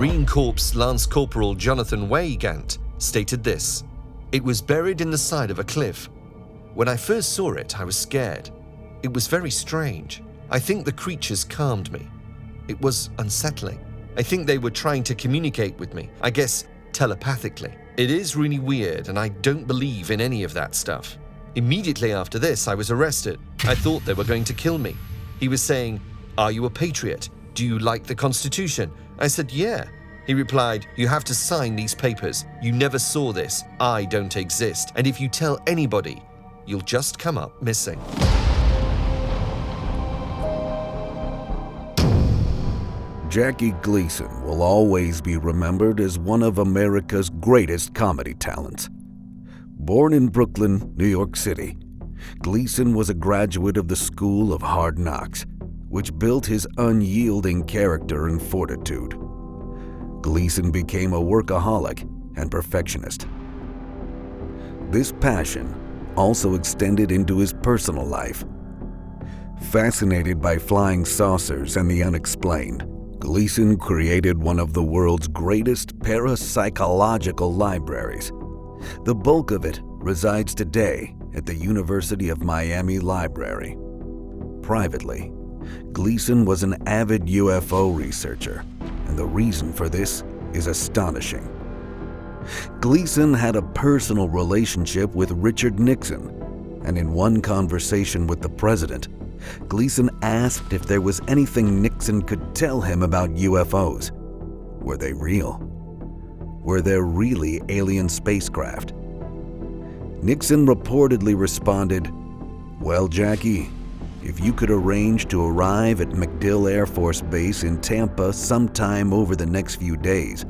Marine Corps Lance Corporal Jonathan Weygant stated this: "It was buried in the side of a cliff. When I first saw it, I was scared. It was very strange. I think the creatures calmed me. It was unsettling. I think they were trying to communicate with me, I guess telepathically. It is really weird, and I don't believe in any of that stuff. Immediately after this, I was arrested. I thought they were going to kill me. He was saying, 'Are you a patriot? Do you like the Constitution?' I said, 'Yeah.' He replied, 'You have to sign these papers. You never saw this. I don't exist. And if you tell anybody, you'll just come up missing.'" Jackie Gleason will always be remembered as one of America's greatest comedy talents. Born in Brooklyn, New York City, Gleason was a graduate of the School of Hard Knocks, which built his unyielding character and fortitude. Gleason became a workaholic and perfectionist. This passion also extended into his personal life. Fascinated by flying saucers and the unexplained, Gleason created one of the world's greatest parapsychological libraries. The bulk of it resides today at the University of Miami Library. Privately, Gleason was an avid UFO researcher, and the reason for this is astonishing. Gleason had a personal relationship with Richard Nixon, and in one conversation with the president, Gleason asked if there was anything Nixon could tell him about UFOs. Were they real? Were there really alien spacecraft? Nixon reportedly responded, "Well, Jackie, if you could arrange to arrive at MacDill Air Force Base in Tampa sometime over the next few days,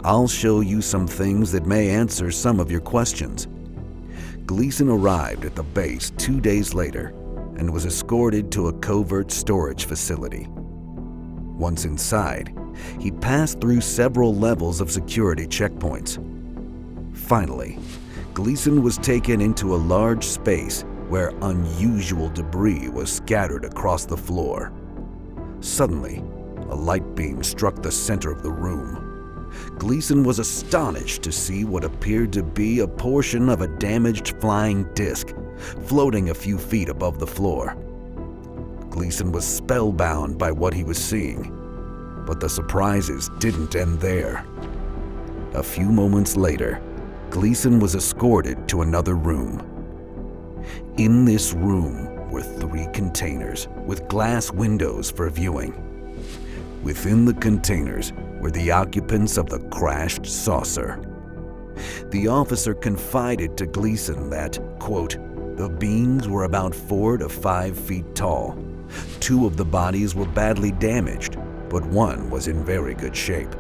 I'll show you some things that may answer some of your questions." Gleason arrived at the base 2 days later and was escorted to a covert storage facility. Once inside, he passed through several levels of security checkpoints. Finally, Gleason was taken into a large space where unusual debris was scattered across the floor. Suddenly, a light beam struck the center of the room. Gleason was astonished to see what appeared to be a portion of a damaged flying disc floating a few feet above the floor. Gleason was spellbound by what he was seeing, but the surprises didn't end there. A few moments later, Gleason was escorted to another room. In this room were 3 containers with glass windows for viewing. Within the containers were the occupants of the crashed saucer. The officer confided to Gleason that, quote, "The beings were about 4 to 5 feet tall. 2 of the bodies were badly damaged, but 1 was in very good shape."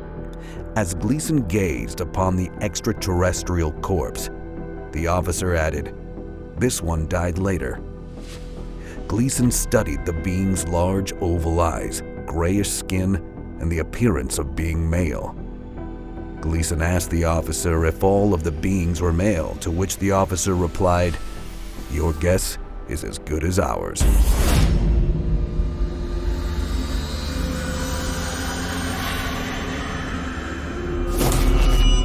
As Gleason gazed upon the extraterrestrial corpse, the officer added, "This one died later." Gleason studied the being's large oval eyes, grayish skin, and the appearance of being male. Gleason asked the officer if all of the beings were male, to which the officer replied, "Your guess is as good as ours."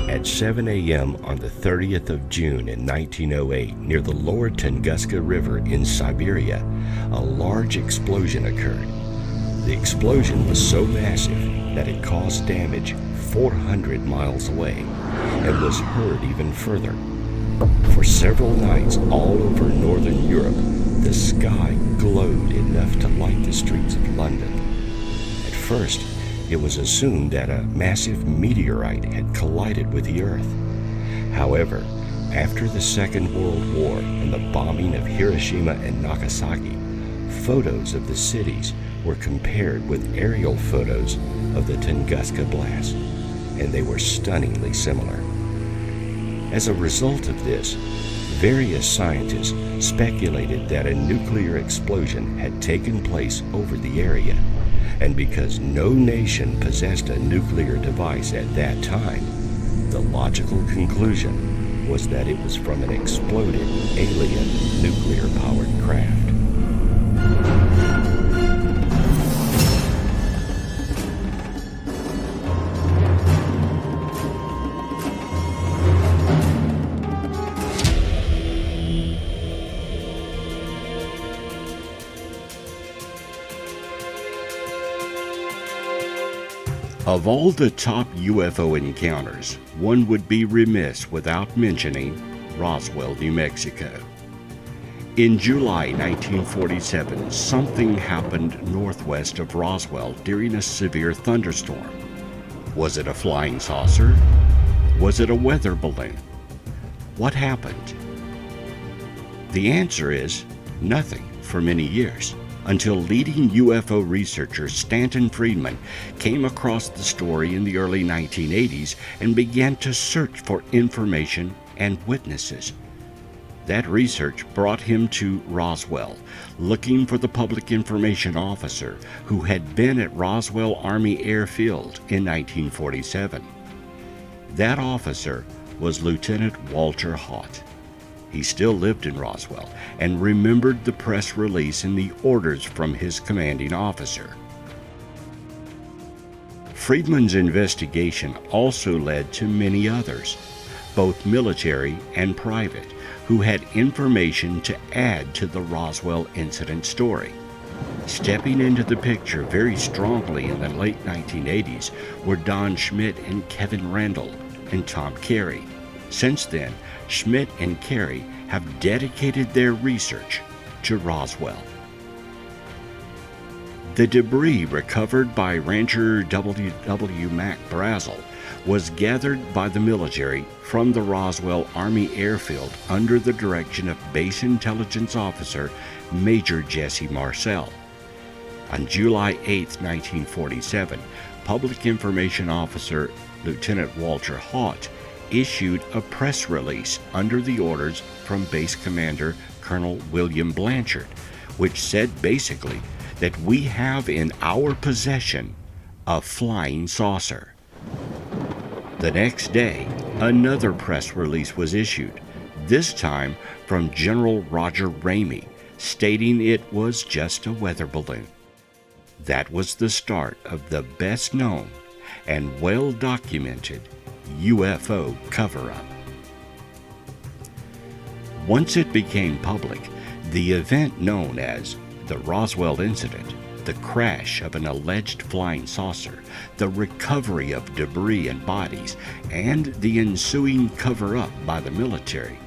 At 7 a.m. on the 30th of June in 1908, near the lower Tunguska River in Siberia, a large explosion occurred. The explosion was so massive that it caused damage 400 miles away and was heard even further. For several nights all over northern Europe, the sky glowed enough to light the streets of London. At first, it was assumed that a massive meteorite had collided with the Earth. However, after the Second World War and the bombing of Hiroshima and Nagasaki, photos of the cities were compared with aerial photos of the Tunguska blast, and they were stunningly similar. As a result of this, various scientists speculated that a nuclear explosion had taken place over the area, and because no nation possessed a nuclear device at that time, the logical conclusion was that it was from an exploded alien nuclear-powered craft. Of all the top UFO encounters, one would be remiss without mentioning Roswell, New Mexico. In July 1947, something happened northwest of Roswell during a severe thunderstorm. Was it a flying saucer? Was it a weather balloon? What happened? The answer is nothing for many years, until leading UFO researcher Stanton Friedman came across the story in the early 1980s and began to search for information and witnesses. That research brought him to Roswell, looking for the public information officer who had been at Roswell Army Airfield in 1947. That officer was Lieutenant Walter Haut. He still lived in Roswell and remembered the press release and the orders from his commanding officer. Friedman's investigation also led to many others, both military and private, who had information to add to the Roswell incident story. Stepping into the picture very strongly in the late 1980s were Don Schmitt and Kevin Randall and Tom Carey. Since then, Schmitt and Carey have dedicated their research to Roswell. The debris recovered by Rancher W. Mac Brazel was gathered by the military from the Roswell Army Airfield under the direction of Base Intelligence Officer Major Jesse Marcel. On July 8, 1947, Public Information Officer Lieutenant Walter Haut issued a press release under the orders from Base Commander Colonel William Blanchard, which said basically that we have in our possession a flying saucer. The next day, another press release was issued, this time from General Roger Ramey, stating it was just a weather balloon. That was the start of the best known and well documented UFO cover-up. Once it became public, the event known as the Roswell incident, the crash of an alleged flying saucer, the recovery of debris and bodies, and the ensuing cover-up by the military,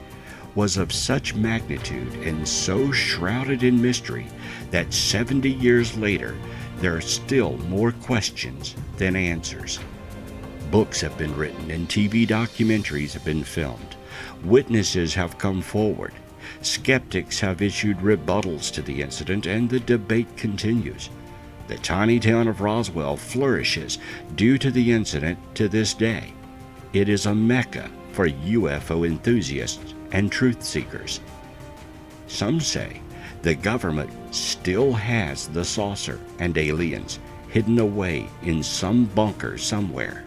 was of such magnitude and so shrouded in mystery that 70 years later, there are still more questions than answers. Books have been written and TV documentaries have been filmed. Witnesses have come forward. Skeptics have issued rebuttals to the incident, and the debate continues. The tiny town of Roswell flourishes due to the incident to this day. It is a mecca for UFO enthusiasts and truth seekers. Some say the government still has the saucer and aliens hidden away in some bunker somewhere.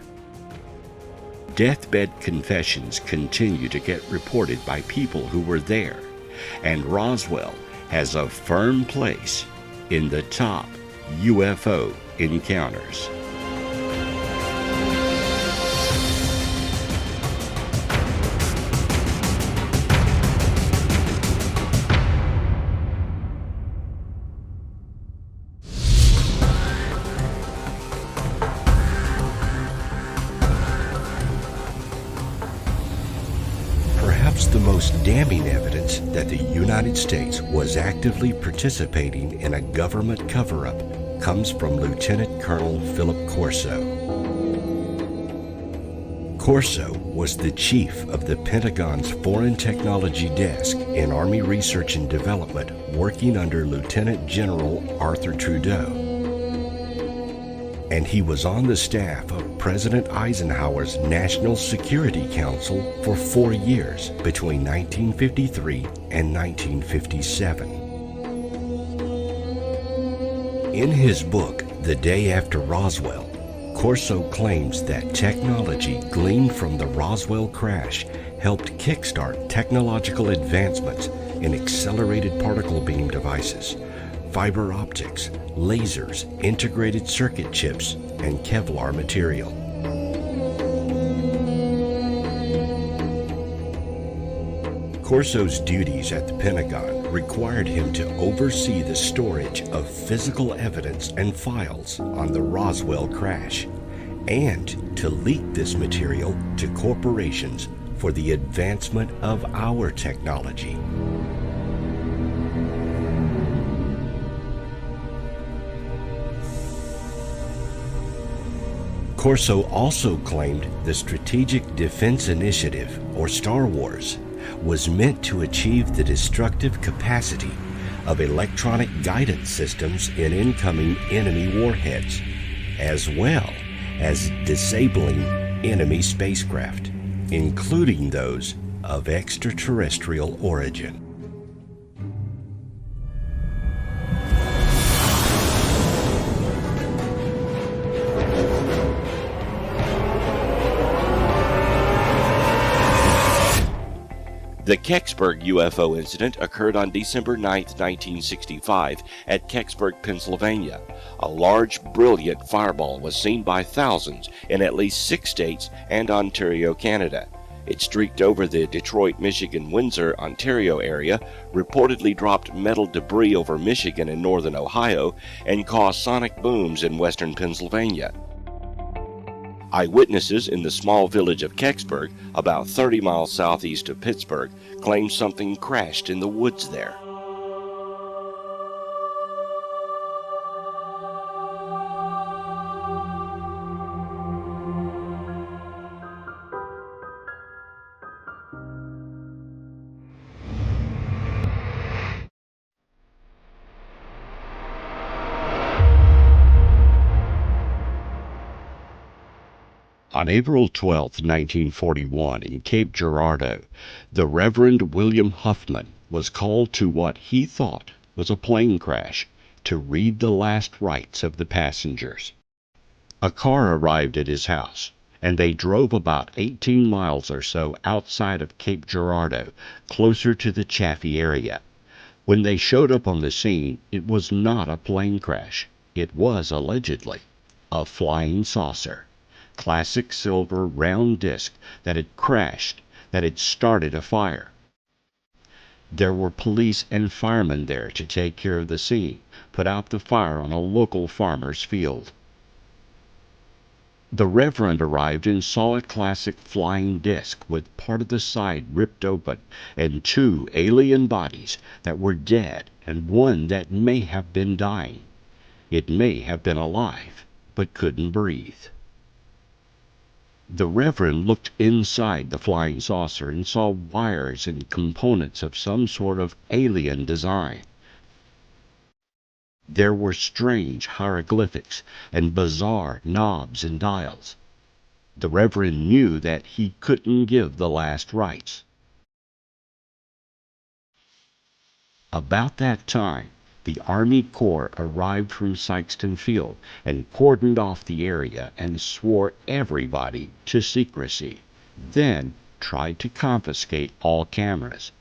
Deathbed confessions continue to get reported by people who were there, and Roswell has a firm place in the top UFO encounters. The most damning evidence that the United States was actively participating in a government cover-up comes from Lieutenant Colonel Philip Corso. Corso was the chief of the Pentagon's Foreign Technology Desk in Army Research and Development, working under Lieutenant General Arthur Trudeau. And he was on the staff of President Eisenhower's National Security Council for 4 years between 1953 and 1957. In his book, The Day After Roswell, Corso claims that technology gleaned from the Roswell crash helped kickstart technological advancements in accelerated particle beam devices, fiber optics, lasers, integrated circuit chips, and Kevlar material. Corso's duties at the Pentagon required him to oversee the storage of physical evidence and files on the Roswell crash, and to leak this material to corporations for the advancement of our technology. Corso also claimed the Strategic Defense Initiative, or Star Wars, was meant to achieve the destructive capacity of electronic guidance systems in incoming enemy warheads, as well as disabling enemy spacecraft, including those of extraterrestrial origin. The Kecksburg UFO incident occurred on December 9, 1965, at Kecksburg, Pennsylvania. A large, brilliant fireball was seen by thousands in at least 6 states and Ontario, Canada. It streaked over the Detroit, Michigan, Windsor, Ontario area, reportedly dropped metal debris over Michigan and northern Ohio, and caused sonic booms in western Pennsylvania. Eyewitnesses in the small village of Kecksburg, about 30 miles southeast of Pittsburgh, claimed something crashed in the woods there. On April 12, 1941, in Cape Girardeau, the Reverend William Huffman was called to what he thought was a plane crash to read the last rites of the passengers. A car arrived at his house, and they drove about 18 miles or so outside of Cape Girardeau, closer to the Chaffee area. When they showed up on the scene, it was not a plane crash. It was, allegedly, a flying saucer. Classic silver round disc that had crashed, that had started a fire. There were police and firemen there to take care of the scene, put out the fire on a local farmer's field. The Reverend arrived and saw a classic flying disc with part of the side ripped open and 2 alien bodies that were dead and one that may have been dying. It may have been alive, but couldn't breathe. The Reverend looked inside the flying saucer and saw wires and components of some sort of alien design. There were strange hieroglyphics and bizarre knobs and dials. The Reverend knew that he couldn't give the last rites. About that time, the Army Corps arrived from Sykeston Field and cordoned off the area and swore everybody to secrecy, then tried to confiscate all cameras.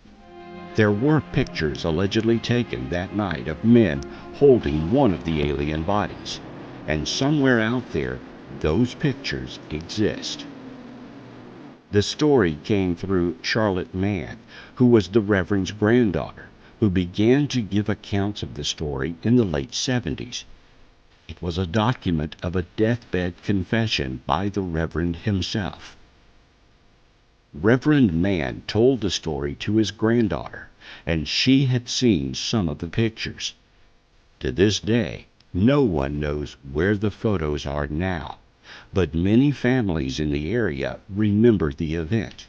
There were pictures allegedly taken that night of men holding one of the alien bodies, and somewhere out there, those pictures exist. The story came through Charlotte Mann, who was the Reverend's granddaughter, who began to give accounts of the story in the late 70s. It was a document of a deathbed confession by the Reverend himself. Reverend Mann told the story to his granddaughter, and she had seen some of the pictures. To this day, no one knows where the photos are now, but many families in the area remember the event.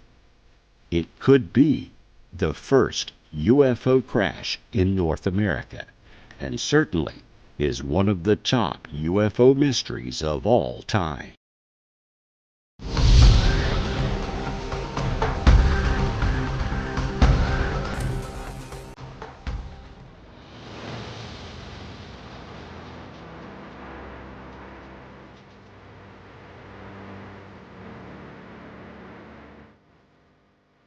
It could be the first UFO crash in North America, and certainly is one of the top UFO mysteries of all time.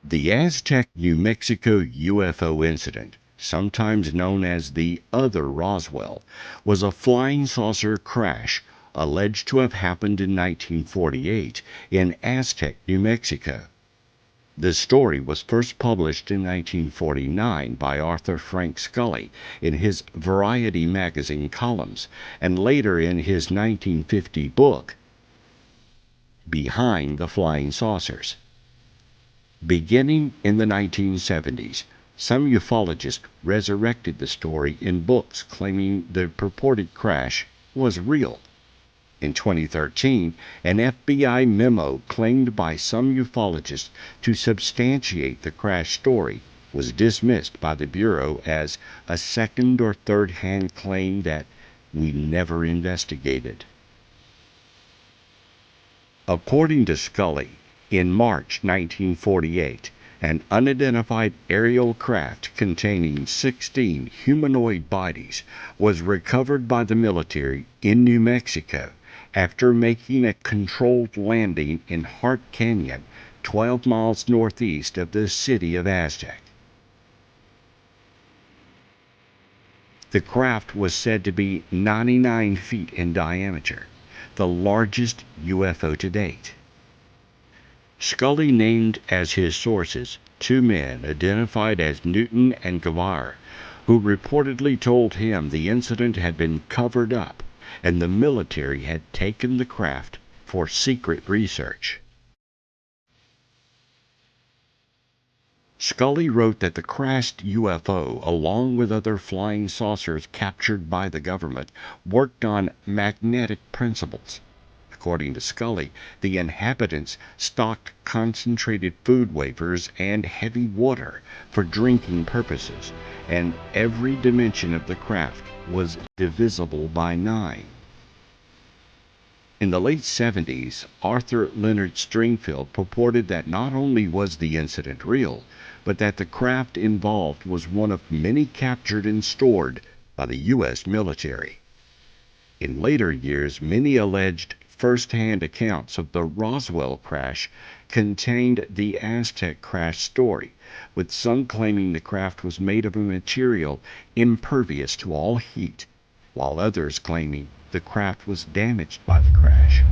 The Aztec, New Mexico UFO incident, sometimes known as the other Roswell, was a flying saucer crash alleged to have happened in 1948 in Aztec, New Mexico. The story was first published in 1949 by Arthur Frank Scully in his Variety magazine columns, and later in his 1950 book, behind the flying saucers. Beginning in the 1970s, some ufologists resurrected the story in books claiming the purported crash was real. In 2013, an FBI memo claimed by some ufologists to substantiate the crash story was dismissed by the Bureau as a second or third-hand claim that we never investigated. According to Scully, in March 1948, an unidentified aerial craft containing 16 humanoid bodies was recovered by the military in New Mexico after making a controlled landing in Hart Canyon, 12 miles northeast of the city of Aztec. The craft was said to be 99 feet in diameter, the largest UFO to date. Scully named as his sources two men identified as Newton and Guevara, who reportedly told him the incident had been covered up and the military had taken the craft for secret research. Scully wrote that the crashed UFO, along with other flying saucers captured by the government, worked on magnetic principles. According to Scully, the inhabitants stocked concentrated food wafers and heavy water for drinking purposes, and every dimension of the craft was divisible by 9. In the late 70s, Arthur Leonard Stringfield purported that not only was the incident real, but that the craft involved was one of many captured and stored by the U.S. military. In later years, many alleged first-hand accounts of the Roswell crash contained the Aztec crash story, with some claiming the craft was made of a material impervious to all heat, while others claiming the craft was damaged by the crash.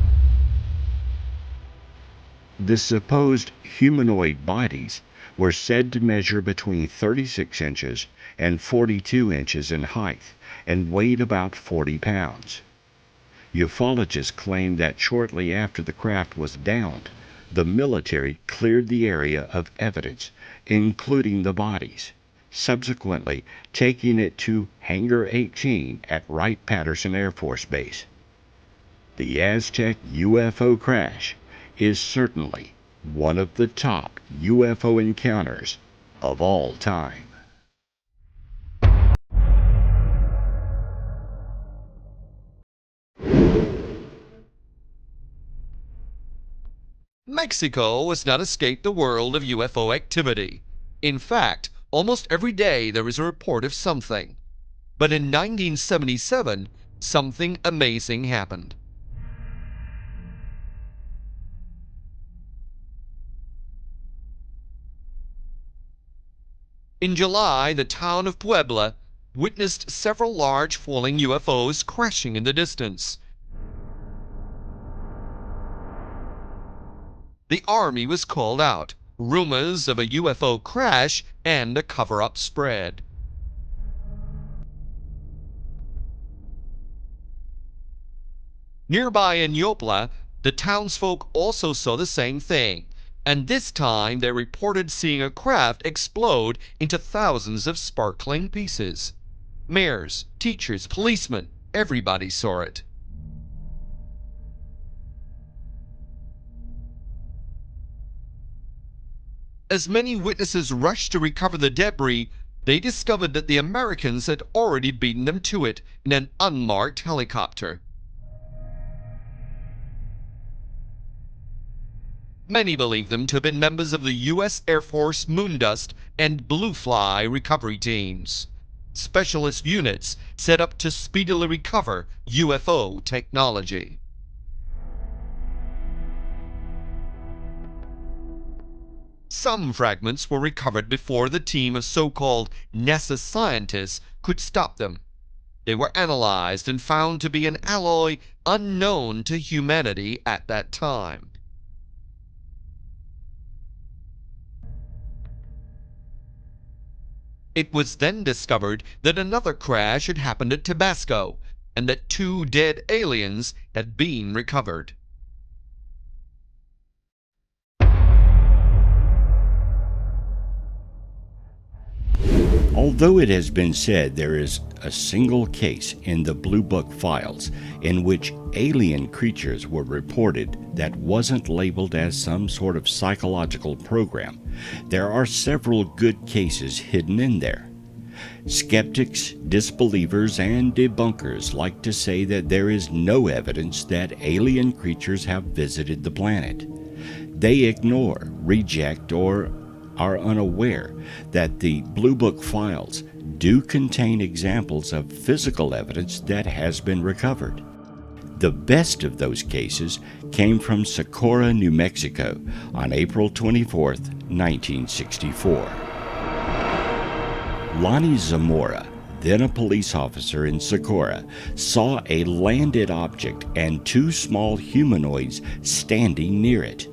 The supposed humanoid bodies were said to measure between 36 inches and 42 inches in height and weighed about 40 pounds. Ufologists claim that shortly after the craft was downed, the military cleared the area of evidence, including the bodies, subsequently taking it to Hangar 18 at Wright-Patterson Air Force Base. The Aztec UFO crash is certainly one of the top UFO encounters of all time. Mexico has not escaped the world of UFO activity. In fact, almost every day there is a report of something. But in 1977, something amazing happened. In July, the town of Puebla witnessed several large falling UFOs crashing in the distance. The army was called out. Rumors of a UFO crash and a cover-up spread. Nearby in Yopla, the townsfolk also saw the same thing, and this time they reported seeing a craft explode into thousands of sparkling pieces. Mayors, teachers, policemen, everybody saw it. As many witnesses rushed to recover the debris, they discovered that the Americans had already beaten them to it in an unmarked helicopter. Many believe them to have been members of the U.S. Air Force Moondust and Blue Fly recovery teams, specialist units set up to speedily recover UFO technology. Some fragments were recovered before the team of so-called NASA scientists could stop them. They were analyzed and found to be an alloy unknown to humanity at that time. It was then discovered that another crash had happened at Tabasco, and that 2 dead aliens had been recovered. Although it has been said there is a single case in the Blue Book files in which alien creatures were reported that wasn't labeled as some sort of psychological program, there are several good cases hidden in there. Skeptics, disbelievers, and debunkers like to say that there is no evidence that alien creatures have visited the planet. They ignore, reject, or are unaware that the Blue Book files do contain examples of physical evidence that has been recovered. The best of those cases came from Socorro, New Mexico on April 24, 1964. Lonnie Zamora, then a police officer in Socorro, saw a landed object and two small humanoids standing near it.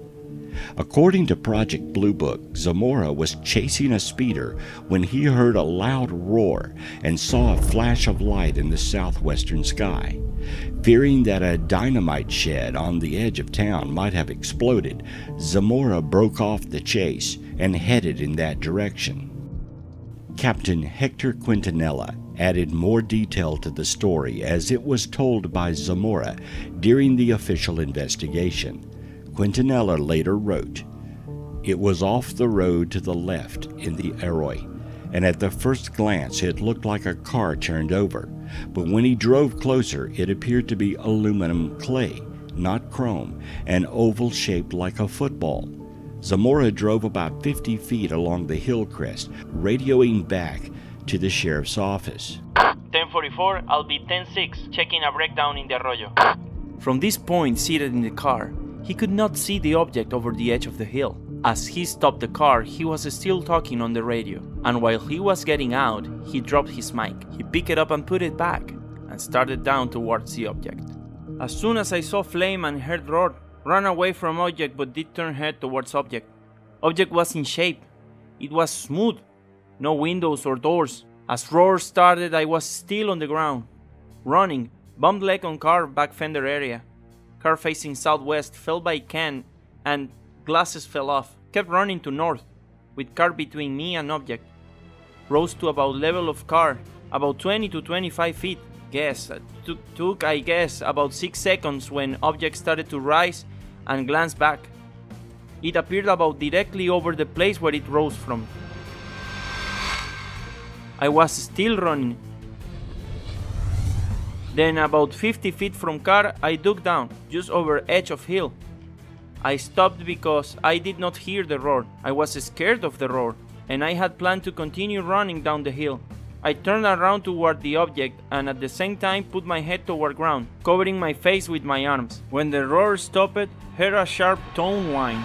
According to Project Blue Book, Zamora was chasing a speeder when he heard a loud roar and saw a flash of light in the southwestern sky. Fearing that a dynamite shed on the edge of town might have exploded, Zamora broke off the chase and headed in that direction. Captain Hector Quintanilla added more detail to the story as it was told by Zamora during the official investigation. Quintanilla later wrote, "It was off the road to the left in the Arroyo, and at the first glance it looked like a car turned over, but when he drove closer it appeared to be aluminum clay, not chrome, and oval shaped like a football." Zamora drove about 50 feet along the hill crest, radioing back to the sheriff's office. 10:44, I'll be 10:06, checking a breakdown in the Arroyo. From this point, seated in the car, he could not see the object over the edge of the hill. As he stopped the car, he was still talking on the radio, and while he was getting out, he dropped his mic. He picked it up and put it back, and started down towards the object. As soon as I saw flame and heard roar, ran away from object but did turn head towards object. Object was in shape. It was smooth, no windows or doors. As roar started, I was still on the ground, running, bumped leg on car back fender area. Car facing southwest, fell by can, and glasses fell off. Kept running to north, with car between me and object. Rose to about level of car, about 20 to 25 feet. Took I guess about 6 seconds when object started to rise and glance back. It appeared about directly over the place where it rose from. I was still running. Then about 50 feet from car, I dug down, just over edge of hill. I stopped because I did not hear the roar. I was scared of the roar, and I had planned to continue running down the hill. I turned around toward the object and at the same time put my head toward ground, covering my face with my arms. When the roar stopped, heard a sharp tone whine,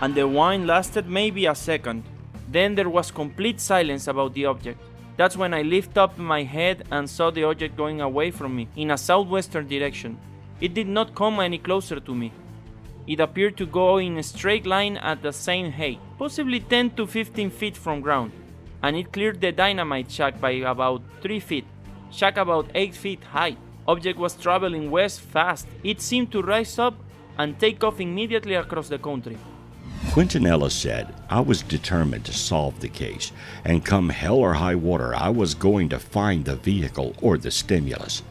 and the whine lasted maybe a second. Then there was complete silence about the object. That's when I lifted up my head and saw the object going away from me in a southwestern direction. It did not come any closer to me. It appeared to go in a straight line at the same height, possibly 10 to 15 feet from ground, and it cleared the dynamite shack by about 3 feet, shack about 8 feet high. Object was traveling west fast. It seemed to rise up and take off immediately across the country. Quintanilla said, "I was determined to solve the case, and come hell or high water, I was going to find the vehicle or the stimulus."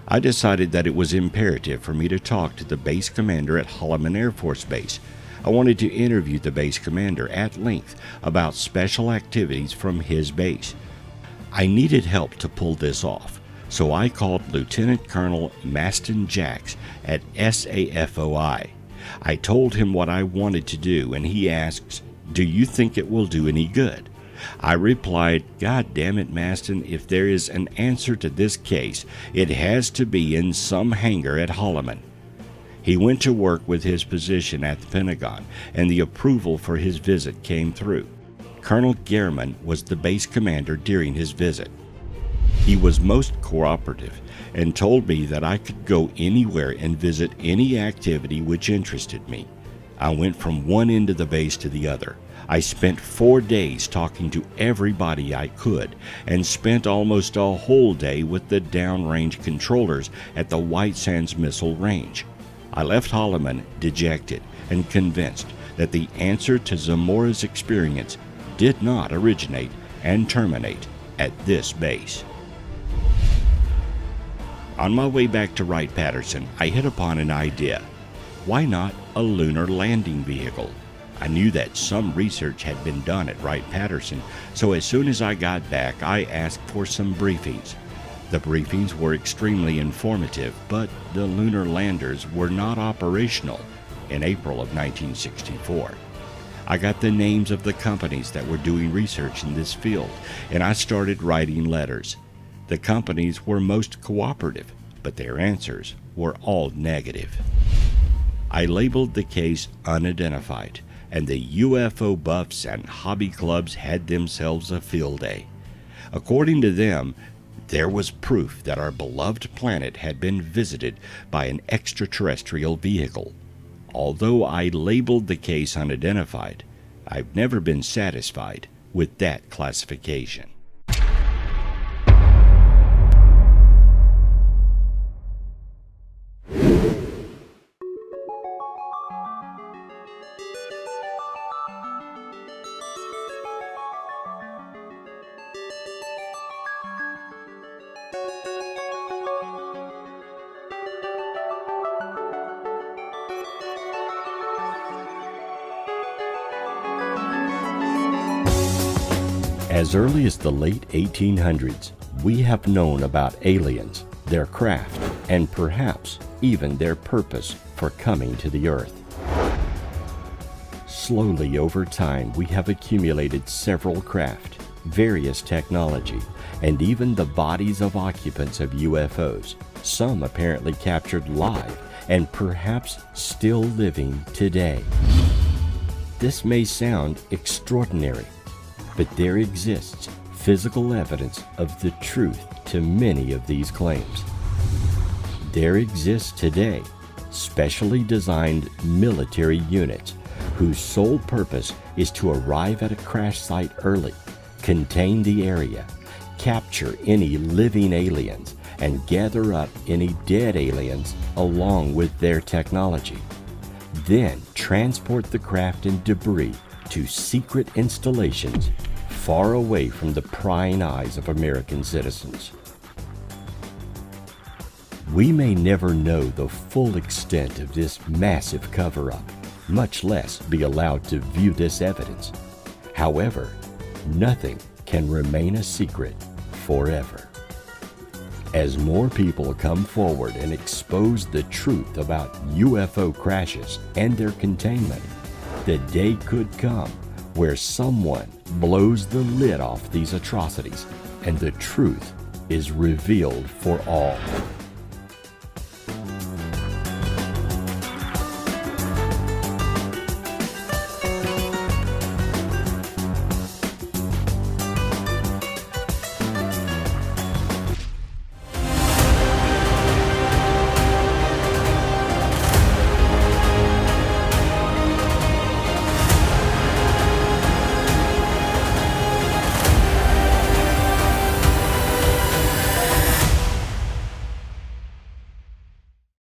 I decided that it was imperative for me to talk to the base commander at Holloman Air Force Base. I wanted to interview the base commander at length about special activities from his base. I needed help to pull this off, so I called Lieutenant Colonel Maston Jacks at SAFOI. I told him what I wanted to do, and he asks, "Do you think it will do any good?" I replied, "God damn it, Maston, if there is an answer to this case, it has to be in some hangar at Holloman." He went to work with his position at the Pentagon, and the approval for his visit came through. Colonel Gehrman was the base commander during his visit. He was most cooperative and told me that I could go anywhere and visit any activity which interested me. I went from one end of the base to the other. I spent 4 days talking to everybody I could and spent almost a whole day with the downrange controllers at the White Sands Missile Range. I left Holloman dejected and convinced that the answer to Zamora's experience did not originate and terminate at this base. On my way back to Wright-Patterson, I hit upon an idea. Why not a lunar landing vehicle? I knew that some research had been done at Wright-Patterson, so as soon as I got back, I asked for some briefings. The briefings were extremely informative, but the lunar landers were not operational in April of 1964. I got the names of the companies that were doing research in this field, and I started writing letters. The companies were most cooperative, but their answers were all negative. I labeled the case unidentified, and the UFO buffs and hobby clubs had themselves a field day. According to them, there was proof that our beloved planet had been visited by an extraterrestrial vehicle. Although I labeled the case unidentified, I've never been satisfied with that classification. As early as the late 1800s, we have known about aliens, their craft, and perhaps even their purpose for coming to the Earth. Slowly over time, we have accumulated several craft, various technology, and even the bodies of occupants of UFOs, some apparently captured live and perhaps still living today. This may sound extraordinary, but there exists physical evidence of the truth to many of these claims. There exists today specially designed military units whose sole purpose is to arrive at a crash site early, contain the area, capture any living aliens, and gather up any dead aliens along with their technology. Then transport the craft and debris to secret installations far away from the prying eyes of American citizens. We may never know the full extent of this massive cover-up, much less be allowed to view this evidence. However, nothing can remain a secret forever. As more people come forward and expose the truth about UFO crashes and their containment, the day could come where someone blows the lid off these atrocities and the truth is revealed for all.